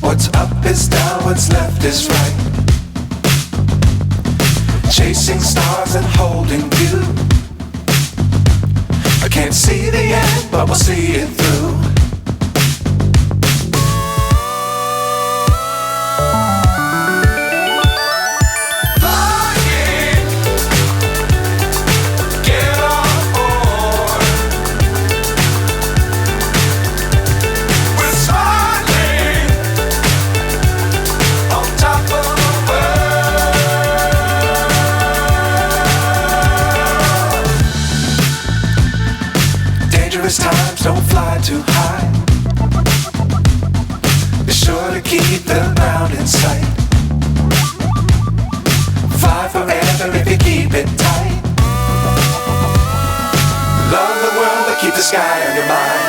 What's up is down, what's left is right. Chasing stars and holding you. I can't see the end, but we'll see it through. Dangerous times, don't fly too high. Be sure to keep the ground in sight. Fly forever if you keep it tight. Love the world, but keep the sky on your mind.